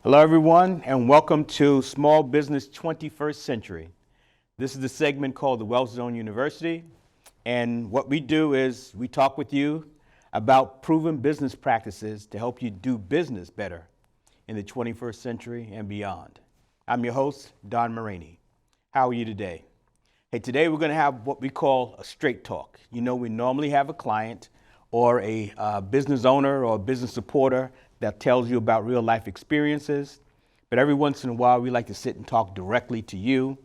Hello, everyone, and welcome to Small Business 21st Century. This is the segment called the WZU University, and what we do is we talk with you about proven business practices to help you do business better in the 21st century and beyond. I'm your host, Don Marini. How are you today? Hey, today we're going to have what we call a straight talk. You know, we normally have a client or a business owner or a business supporter that tells you about real life experiences. But every once in a while, we like to sit and talk directly to you.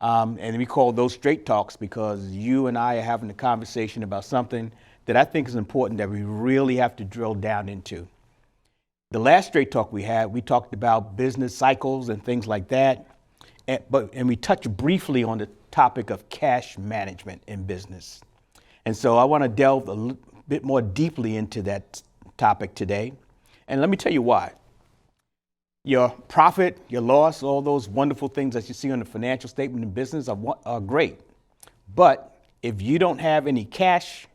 And we call those straight talks because you and I are having a conversation about something that I think is important that we really have to drill down into. The last straight talk we had, we talked about business cycles and things like that. And we touched briefly on the topic of cash management in business. And so I want to delve a bit more deeply into that topic today. And let me tell you why. Your profit, your loss, all those wonderful things that you see on the financial statement in business are great. But if you don't have any cash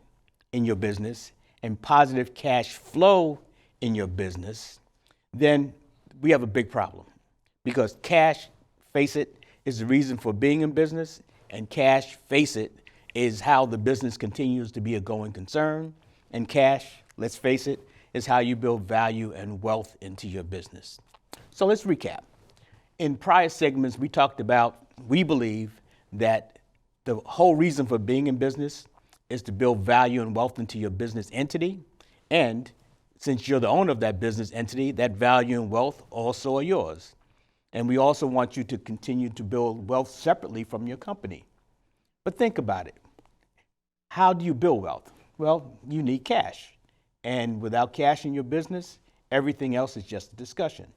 in your business and positive cash flow in your business, then we have a big problem. Because cash, face it, is the reason for being in business, and cash, face it, is how the business continues to be a going concern. And cash, let's face it, is how you build value and wealth into your business. So let's recap. In prior segments, we talked about, we believe that the whole reason for being in business is to build value and wealth into your business entity. And since you're the owner of that business entity, that value and wealth also are yours. And we also want you to continue to build wealth separately from your company. But think about it. How do you build wealth? Well, you need cash. And without cash in your business, everything else is just a discussion.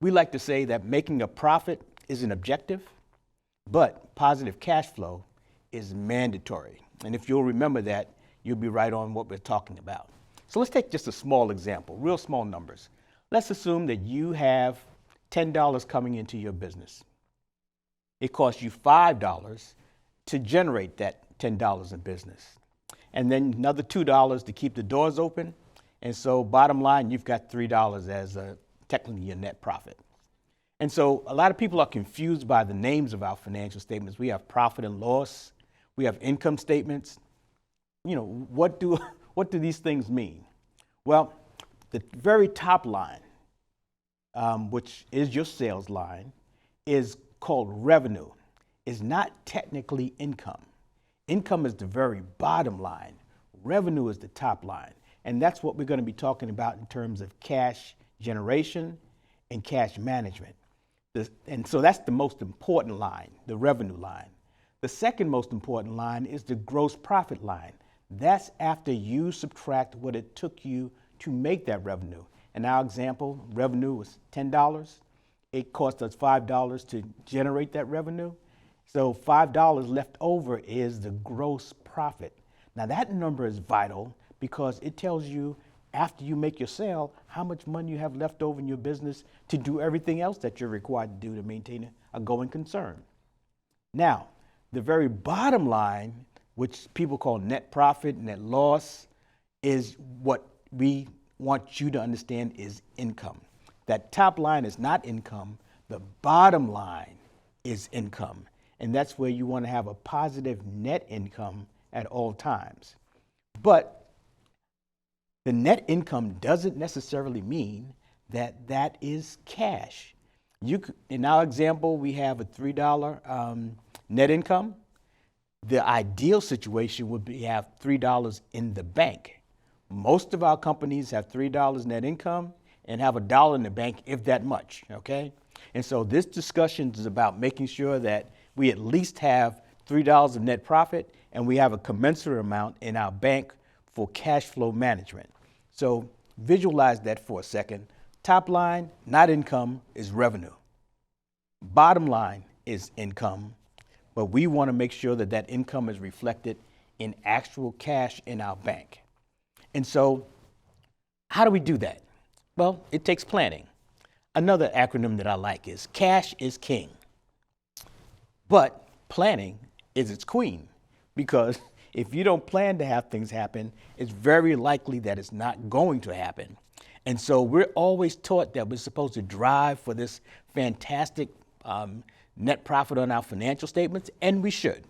We like to say that making a profit is an objective, but positive cash flow is mandatory. And if you'll remember that, you'll be right on what we're talking about. So let's take just a small example, real small numbers. Let's assume that you have $10 coming into your business. It costs you $5 to generate that $10 in business. And then another $2 to keep the doors open. And so bottom line, you've got $3 as technically your net profit. And so a lot of people are confused by the names of our financial statements. We have profit and loss. We have income statements. You know, what do these things mean? Well, the very top line, which is your sales line, is called revenue, is not technically income. Income is the very bottom line. Revenue is the top line. And that's what we're going to be talking about in terms of cash generation and cash management. And so that's the most important line, the revenue line. The second most important line is the gross profit line. That's after you subtract what it took you to make that revenue. In our example, revenue was $10. It cost us $5 to generate that revenue. So $5 left over is the gross profit. Now that number is vital because it tells you after you make your sale how much money you have left over in your business to do everything else that you're required to do to maintain a going concern. Now, the very bottom line, which people call net profit, net loss, is what we want you to understand is income. That top line is not income. The bottom line is income. And that's where you want to have a positive net income at all times. But the net income doesn't necessarily mean that that is cash. In our example, we have a $3 net income. The ideal situation would be have $3 in the bank. Most of our companies have $3 net income and have $1 in the bank, if that much, okay? And so this discussion is about making sure that we at least have $3 of net profit and we have a commensurate amount in our bank for cash flow management. So visualize that for a second. Top line, not income, is revenue. Bottom line is income, but we want to make sure that that income is reflected in actual cash in our bank. And so how do we do that? Well, it takes planning. Another acronym that I like is cash is king. But planning is its queen, because if you don't plan to have things happen, it's very likely that it's not going to happen. And so we're always taught that we're supposed to drive for this fantastic net profit on our financial statements, and we should,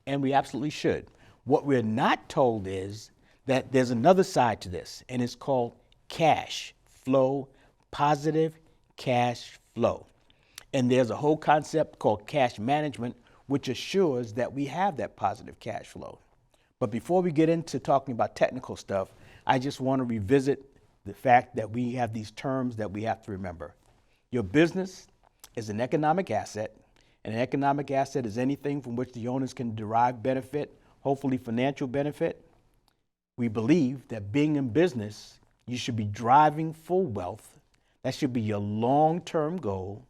and we absolutely should. What we're not told is that there's another side to this, and it's called cash flow, positive cash flow. And there's a whole concept called cash management, which assures that we have that positive cash flow. But before we get into talking about technical stuff, I just want to revisit the fact that we have these terms that we have to remember. Your business is an economic asset, and an economic asset is anything from which the owners can derive benefit, hopefully financial benefit. We believe that being in business, you should be driving for wealth. That should be your long-term goal,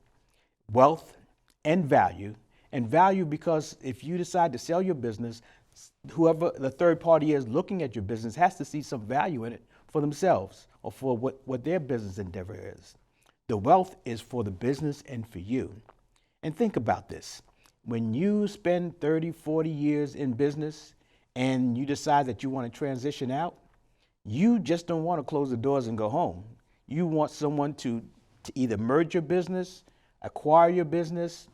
wealth and value. And value because if you decide to sell your business, whoever the third party is looking at your business has to see some value in it for themselves or for what their business endeavor is. The wealth is for the business and for you. And think about this. When you spend 30, 40 years in business and you decide that you want to transition out, you just don't want to close the doors and go home. You want someone to either merge your business, acquire your business.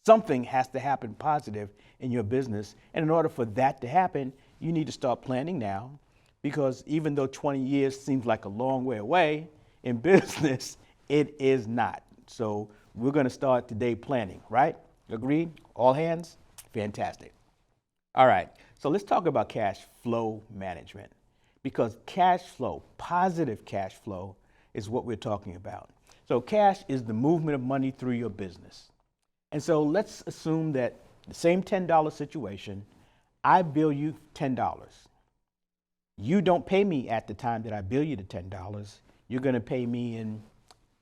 Something has to happen positive in your business. And in order for that to happen, you need to start planning now, because even though 20 years seems like a long way away, in business, it is not. So we're going to start today planning, right? Agreed? All hands? Fantastic. All right. So let's talk about cash flow management, because cash flow, positive cash flow, is what we're talking about. So cash is the movement of money through your business. And so let's assume that the same $10 situation, I bill you $10. You don't pay me at the time that I bill you the $10. You're going to pay me in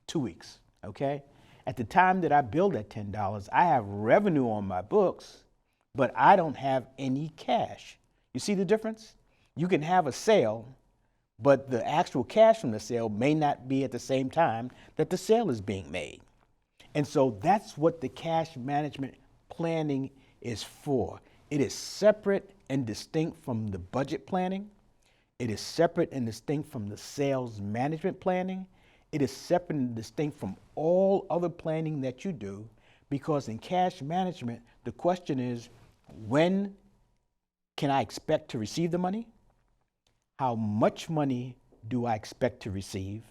2 weeks, okay? At the time that I bill that $10, I have revenue on my books, but I don't have any cash. You see the difference? You can have a sale, but the actual cash from the sale may not be at the same time that the sale is being made. And so that's what the cash management planning is for. It is separate and distinct from the budget planning. It is separate and distinct from the sales management planning. It is separate and distinct from all other planning that you do, because in cash management, the question is, when can I expect to receive the money? How much money do I expect to receive?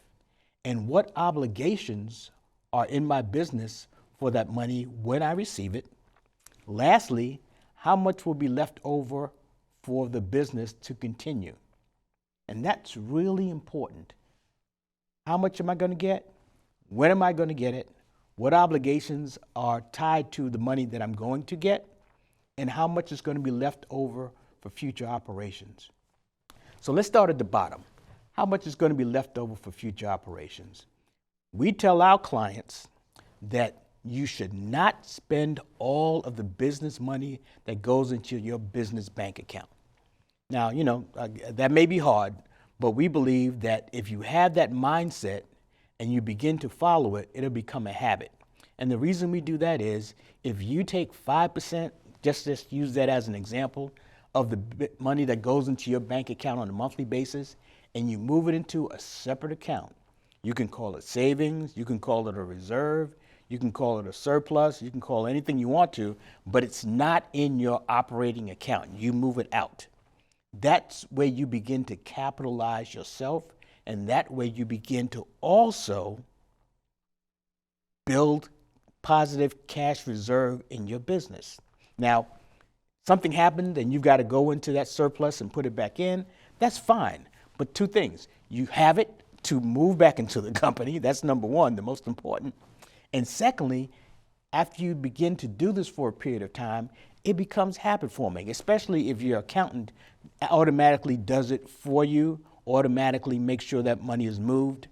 And what obligations are in my business for that money when I receive it? Lastly, how much will be left over for the business to continue? And that's really important. How much am I going to get? When am I going to get it? What obligations are tied to the money that I'm going to get? And how much is going to be left over for future operations? So let's start at the bottom. How much is going to be left over for future operations? We tell our clients that you should not spend all of the business money that goes into your business bank account. Now, that may be hard, but we believe that if you have that mindset and you begin to follow it, it'll become a habit. And the reason we do that is if you take 5%, just use that as an example, of the money that goes into your bank account on a monthly basis, and you move it into a separate account. You can call it savings, you can call it a reserve, you can call it a surplus, you can call it anything you want to, but it's not in your operating account. You move it out. That's where you begin to capitalize yourself, and that way you begin to also build positive cash reserve in your business. Now, something happened and you've got to go into that surplus and put it back in, that's fine. But two things, you have it to move back into the company. That's number one, the most important. And secondly, after you begin to do this for a period of time, it becomes habit forming, especially if your accountant automatically does it for you, automatically makes sure that money is moved,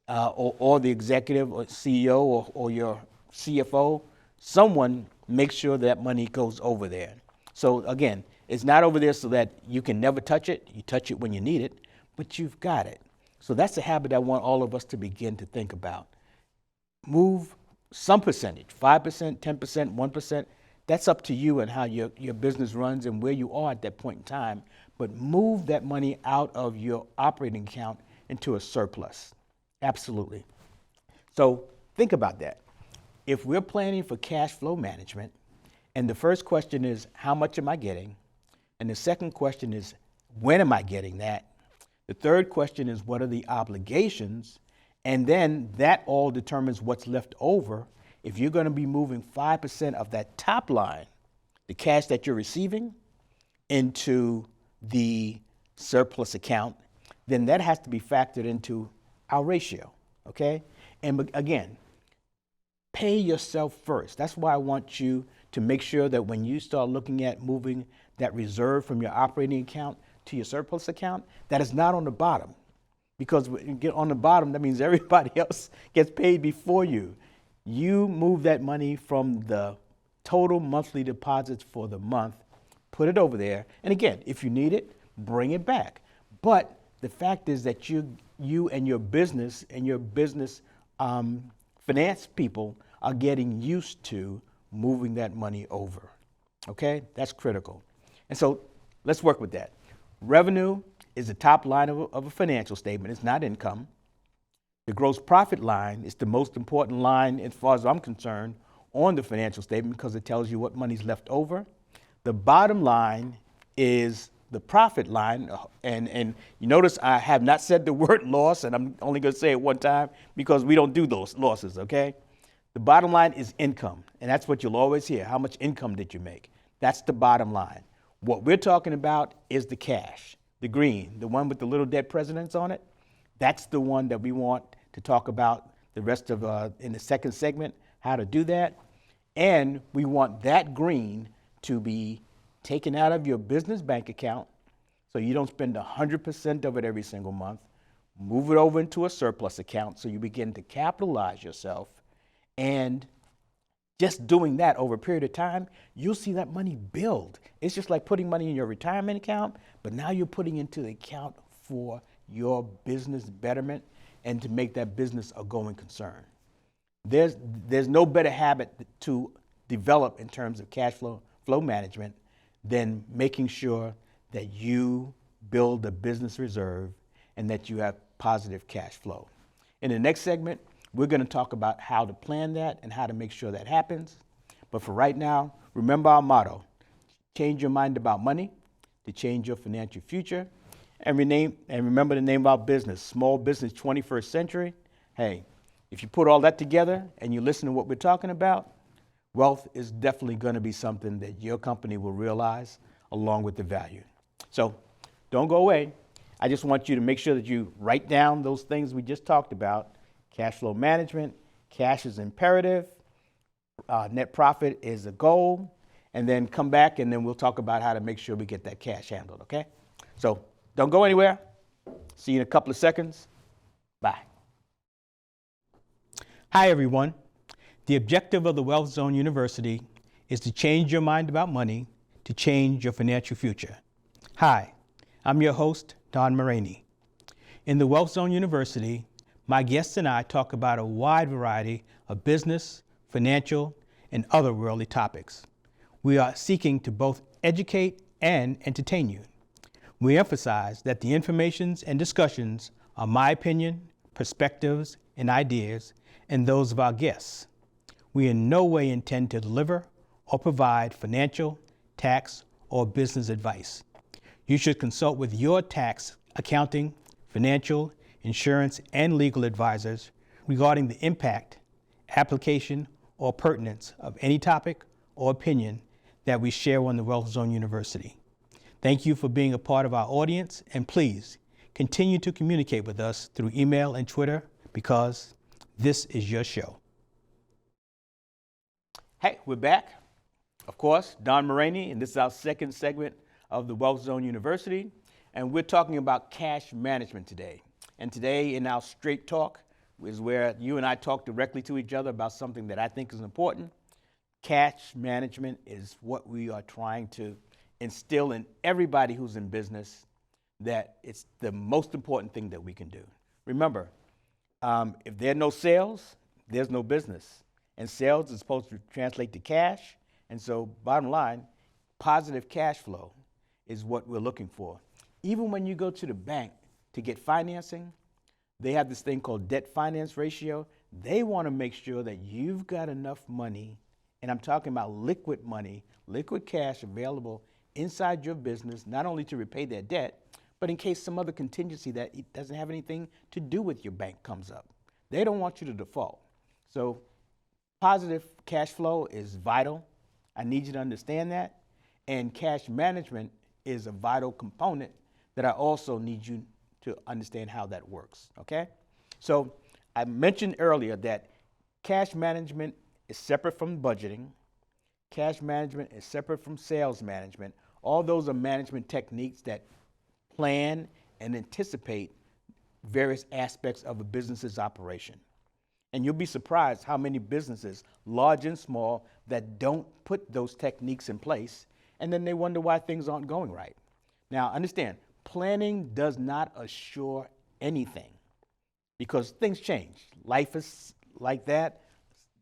or the executive or CEO or your CFO, someone makes sure that money goes over there. So again, it's not over there so that you can never touch it. You touch it when you need it, but you've got it. So that's a habit I want all of us to begin to think about. Move some percentage, 5%, 10%, 1%. That's up to you and how your business runs and where you are at that point in time. But move that money out of your operating account into a surplus. Absolutely. So think about that. If we're planning for cash flow management, and the first question is, how much am I getting? And the second question is, when am I getting that? The third question is, what are the obligations? And then that all determines what's left over. If you're going to be moving 5% of that top line, the cash that you're receiving, into the surplus account, then that has to be factored into our ratio, okay? And again, pay yourself first. That's why I want you to make sure that when you start looking at moving that reserve from your operating account to your surplus account, that is not on the bottom. Because when you get on the bottom, that means everybody else gets paid before you. You move that money from the total monthly deposits for the month, put it over there, and again, if you need it, bring it back. But the fact is that you and your business finance people are getting used to moving that money over. Okay, that's critical. And so let's work with that. Revenue is the top line of a financial statement. It's not income. The gross profit line is the most important line, as far as I'm concerned, on the financial statement because it tells you what money's left over. The bottom line is the profit line, and you notice I have not said the word loss, and I'm only going to say it one time because we don't do those losses, okay? The bottom line is income, and that's what you'll always hear. How much income did you make? That's the bottom line. What we're talking about is the cash, the green, the one with the little dead presidents on it. That's the one that we want to talk about the rest of in the second segment, how to do that. And we want that green to be taken out of your business bank account so you don't spend 100% of it every single month. Move it over into a surplus account so you begin to capitalize yourself. And just doing that over a period of time, you'll see that money build. It's just like putting money in your retirement account, but now you're putting into the account for your business betterment and to make that business a going concern. There's no better habit to develop in terms of cash flow management than making sure that you build a business reserve and that you have positive cash flow. In the next segment, we're going to talk about how to plan that and how to make sure that happens. But for right now, remember our motto: change your mind about money to change your financial future. And remember the name of our business, Small Business 21st Century. Hey, if you put all that together and you listen to what we're talking about, wealth is definitely going to be something that your company will realize along with the value. So don't go away. I just want you to make sure that you write down those things we just talked about. Cash flow management, cash is imperative, net profit is a goal, and then come back and then we'll talk about how to make sure we get that cash handled, okay? So don't go anywhere. See you in a couple of seconds. Bye. Hi, everyone. The objective of the Wealth Zone University is to change your mind about money to change your financial future. Hi, I'm your host, Don Maraney. In the Wealth Zone University, my guests and I talk about a wide variety of business, financial, and other worldly topics. We are seeking to both educate and entertain you. We emphasize that the informations and discussions are my opinion, perspectives, and ideas, and those of our guests. We in no way intend to deliver or provide financial, tax, or business advice. You should consult with your tax, accounting, financial, insurance, and legal advisors regarding the impact, application, or pertinence of any topic or opinion that we share on the Wealth Zone University. Thank you for being a part of our audience, and please continue to communicate with us through email and Twitter because this is your show. Hey, we're back. Of course, Don Maraney, and this is our second segment of the Wealth Zone University, and we're talking about cash management today. And today in our Straight Talk is where you and I talk directly to each other about something that I think is important. Cash management is what we are trying to instill in everybody who's in business, that it's the most important thing that we can do. Remember, if there are no sales, there's no business. And sales is supposed to translate to cash. And so bottom line, positive cash flow is what we're looking for. Even when you go to the bank to get financing, They have this thing called debt finance ratio. They want to make sure that you've got enough money, and I'm talking about liquid money, liquid cash available inside your business, not only to repay their debt, but in case some other contingency that it doesn't have anything to do with your bank comes up. They don't want you to default. So positive cash flow is vital. I need you to understand that. And cash management is a vital component that I also need you to understand how that works, okay? So I mentioned earlier that cash management is separate from budgeting. Cash management is separate from sales management. All those are management techniques that plan and anticipate various aspects of a business's operation. And you'll be surprised how many businesses, large and small, that don't put those techniques in place, and then they wonder why things aren't going right. Now, understand, planning does not assure anything because things change. Life is like that,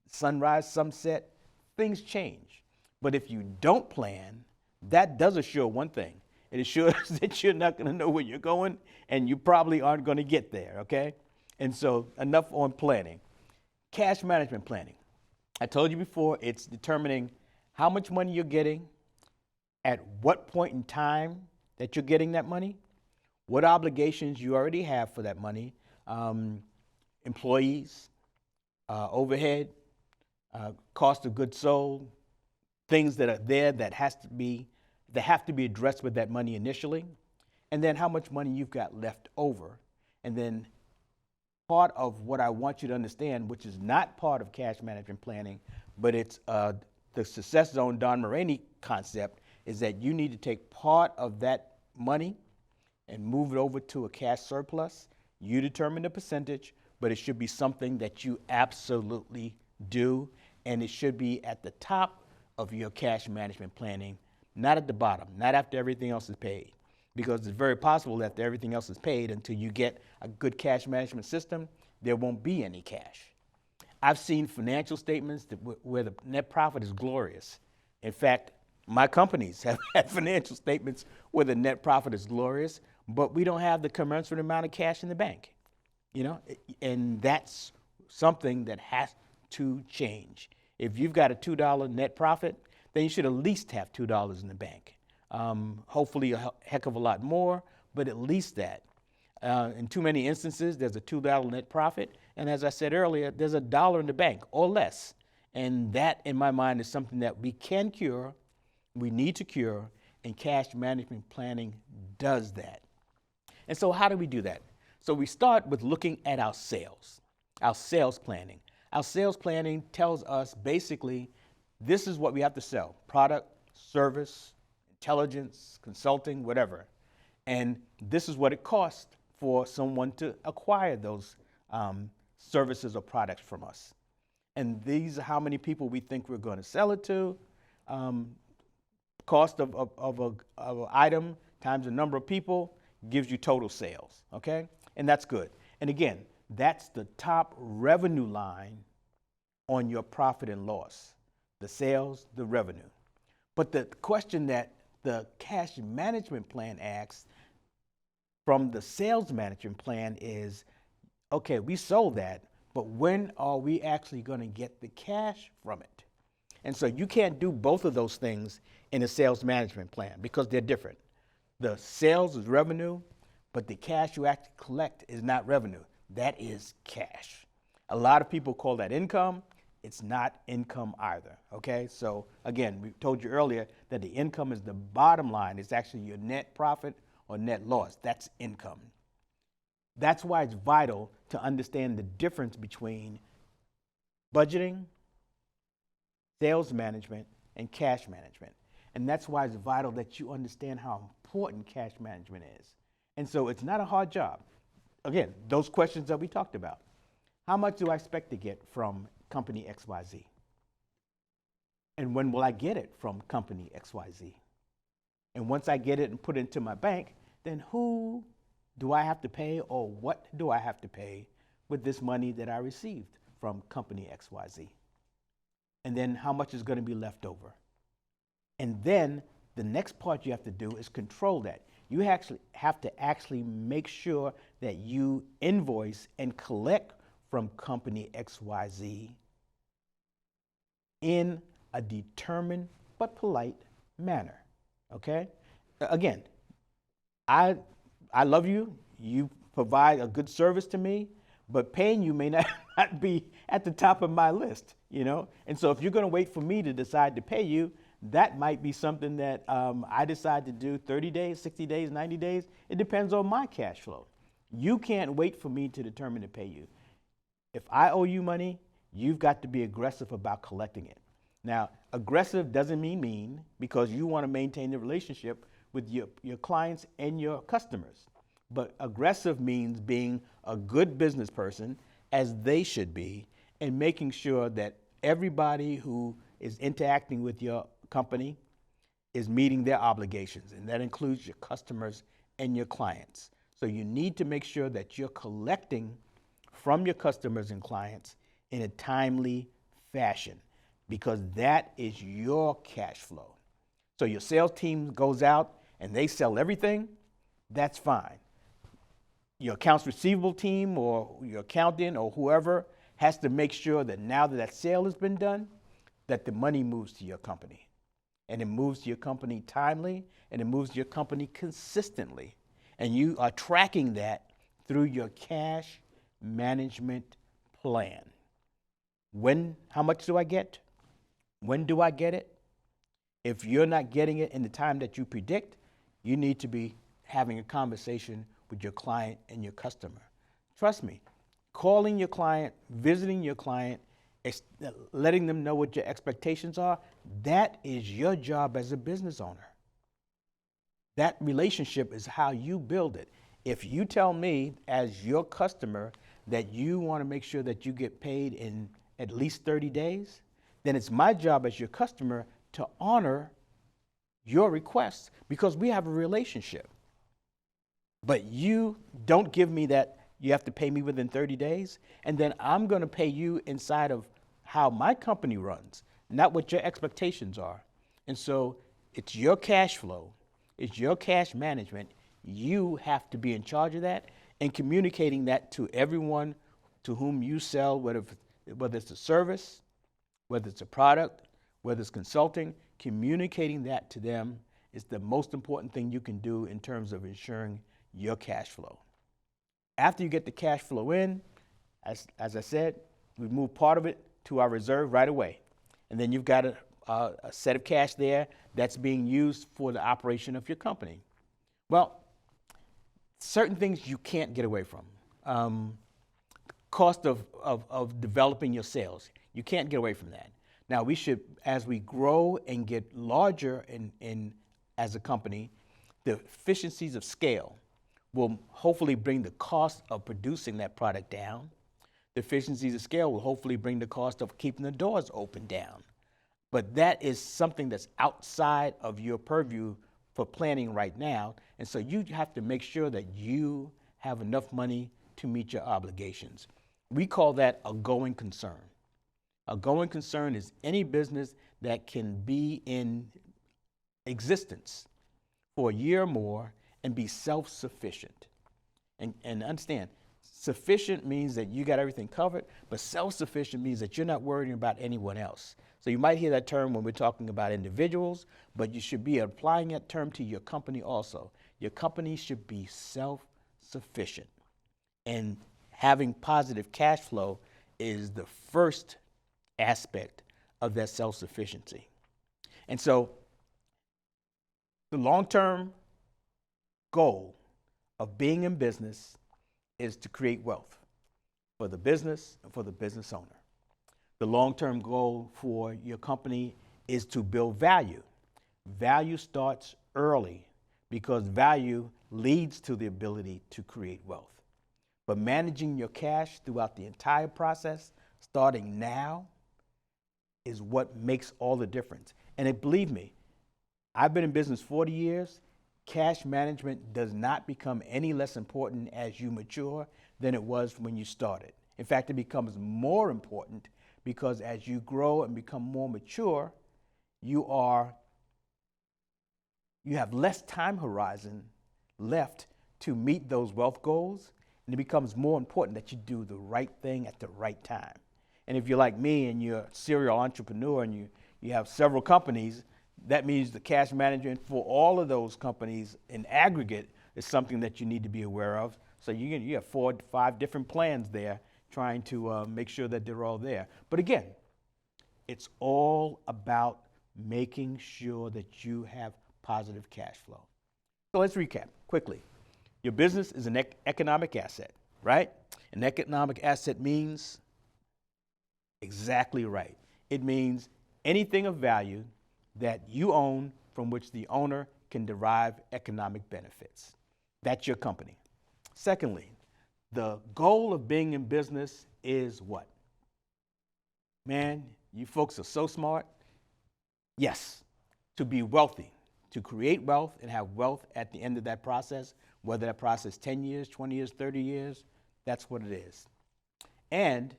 sunrise, sunset, things change. But if you don't plan, that does assure one thing. It assures that you're not going to know where you're going, and you probably aren't going to get there, okay? And so enough on planning. Cash management planning. I told you before, it's determining how much money you're getting, at what point in time that you're getting that money, what obligations you already have for that money, employees, overhead, cost of goods sold, things that are there that have to be addressed with that money initially, and then how much money you've got left over. And then part of what I want you to understand, which is not part of cash management planning, but it's the Success Zone Don Maraney concept, is that you need to take part of that money and move it over to a cash surplus. You determine the percentage, but it should be something that you absolutely do, and it should be at the top of your cash management planning, not at the bottom, not after everything else is paid. Because it's very possible that after everything else is paid, until you get a good cash management system, there won't be any cash. I've seen financial statements where the net profit is glorious. In fact, my companies have had financial statements where the net profit is glorious, but we don't have the commensurate amount of cash in the bank, you know? And that's something that has to change. If you've got a $2 net profit, then you should at least have $2 in the bank. Hopefully a heck of a lot more, but at least that. In too many instances, there's a $2 net profit, and as I said earlier, there's $1 in the bank or less. And that, in my mind, is something that we can cure, we need to cure, and cash management planning does that. And so how do we do that? So we start with looking at our sales planning. Our sales planning tells us basically this is what we have to sell: product, service, intelligence, consulting, whatever. And this is what it costs for someone to acquire those services or products from us. And these are how many people we think we're going to sell it to. Cost of an item times the number of people gives you total sales, okay? And that's good. And again, that's the top revenue line on your profit and loss: the sales, the revenue. But the question that the cash management plan asks from the sales management plan is, okay, we sold that, but when are we actually going to get the cash from it? And so you can't do both of those things in a sales management plan because they're different. The sales is revenue, but the cash you actually collect is not revenue. That is cash. A lot of people call that income. It's not income either, okay? So again, we told you earlier that the income is the bottom line. It's actually your net profit or net loss. That's income. That's why it's vital to understand the difference between budgeting, sales management, and cash management. And that's why it's vital that you understand how important cash management is. And so it's not a hard job. Again, those questions that we talked about. How much do I expect to get from company XYZ? And when will I get it from company XYZ? And once I get it and put it into my bank, then who do I have to pay, or what do I have to pay with this money that I received from company XYZ? And then how much is going to be left over? And then the next part you have to do is control that. You actually have to actually make sure that you invoice and collect from company XYZ in a determined but polite manner. Okay? Again, I love you. You provide a good service to me, but paying you may not, not be at the top of my list, you know? And so if you're going to wait for me to decide to pay you, that might be something that I decide to do 30 days, 60 days, 90 days. It depends on my cash flow. You can't wait for me to determine to pay you. If I owe you money, you've got to be aggressive about collecting it. Now, aggressive doesn't mean mean, because you want to maintain the relationship with your clients and your customers. But aggressive means being a good business person, as they should be, and making sure that everybody who is interacting with your company is meeting their obligations, and that includes your customers and your clients. So you need to make sure that you're collecting from your customers and clients in a timely fashion, because that is your cash flow. So your sales team goes out and they sell everything, that's fine. Your accounts receivable team or your accountant or whoever has to make sure that now that that sale has been done, that the money moves to your company. And it moves to your company timely, and it moves to your company consistently. And you are tracking that through your cash management plan. How much do I get? When do I get it? If you're not getting it in the time that you predict, you need to be having a conversation with your client and your customer. Trust me, calling your client, visiting your client, letting them know what your expectations are, that is your job as a business owner. That relationship is how you build it. If you tell me as your customer that you want to make sure that you get paid in at least 30 days, then it's my job as your customer to honor your request, because we have a relationship. But you don't give me that you have to pay me within 30 days, and then I'm going to pay you inside of how my company runs, not what your expectations are. And so it's your cash flow, it's your cash management. You have to be in charge of that and communicating that to everyone to whom you sell, whether it's a service, whether it's a product, whether it's consulting. Communicating that to them is the most important thing you can do in terms of ensuring your cash flow. After you get the cash flow in, as I said, we move part of it to our reserve right away. And then you've got a set of cash there that's being used for the operation of your company. Well, certain things you can't get away from. Cost of developing your sales. You can't get away from that. Now, we should, as we grow and get larger as a company, the efficiencies of scale will hopefully bring the cost of producing that product down. The efficiencies of scale will hopefully bring the cost of keeping the doors open down. But that is something that's outside of your purview for planning right now. And so you have to make sure that you have enough money to meet your obligations. We call that a going concern. A going concern is any business that can be in existence for a year or more and be self-sufficient. And understand, sufficient means that you got everything covered, but self-sufficient means that you're not worrying about anyone else. So you might hear that term when we're talking about individuals, but you should be applying that term to your company also. Your company should be self-sufficient. And having positive cash flow is the first aspect of that self-sufficiency. And so the long-term goal of being in business is to create wealth for the business and for the business owner. The long-term goal for your company is to build value. Value starts early because value leads to the ability to create wealth. But managing your cash throughout the entire process, starting now, is what makes all the difference. And believe me, I've been in business 40 years. Cash management does not become any less important as you mature than it was when you started. In fact, it becomes more important because as you grow and become more mature, you have less time horizon left to meet those wealth goals, and it becomes more important that you do the right thing at the right time. And if you're like me and you're a serial entrepreneur and you have several companies, that means the cash management for all of those companies in aggregate is something that you need to be aware of. So you have 4 to 5 different plans there trying to make sure that they're all there. But again, it's all about making sure that you have positive cash flow. So let's recap quickly. Your business is an economic asset, right? An economic asset means exactly right. It means anything of value that you own from which the owner can derive economic benefits. That's your company. Secondly, the goal of being in business is what? Man, you folks are so smart. Yes, to be wealthy, to create wealth and have wealth at the end of that process, whether that process is 10 years, 20 years, 30 years, that's what it is. And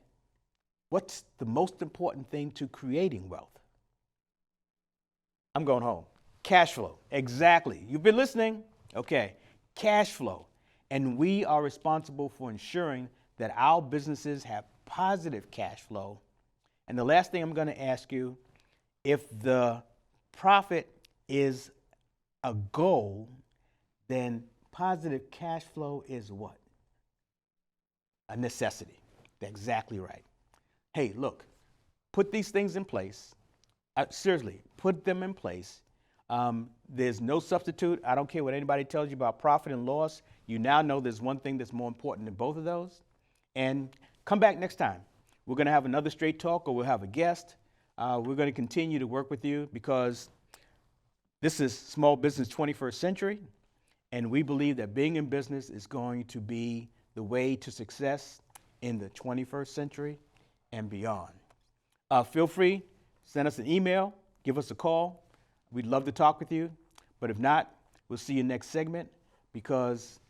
what's the most important thing to creating wealth? I'm going home. Cash flow. Exactly. You've been listening? Okay. Cash flow. And we are responsible for ensuring that our businesses have positive cash flow. And the last thing I'm going to ask you, if the profit is a goal, then positive cash flow is what? A necessity. That's exactly right. Hey, look, put these things in place. Seriously, put them in place. There's no substitute. I don't care what anybody tells you about profit and loss. You now know there's one thing that's more important than both of those. And come back next time. We're going to have another straight talk, or we'll have a guest. We're going to continue to work with you because this is Small Business 21st Century, and we believe that being in business is going to be the way to success in the 21st century and beyond. Feel free, send us an email, give us a call. We'd love to talk with you. But if not, we'll see you next segment because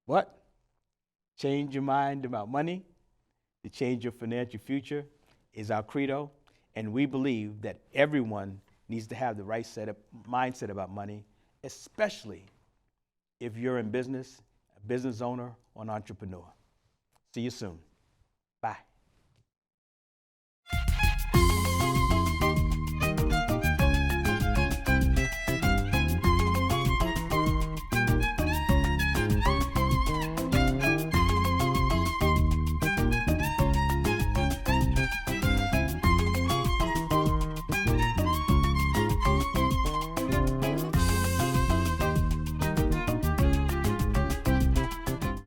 what? Change your mind about money to change your financial future is our credo. And we believe that everyone needs to have the right mindset about money, especially if you're in business, a business owner, or an entrepreneur. See you soon. Bye.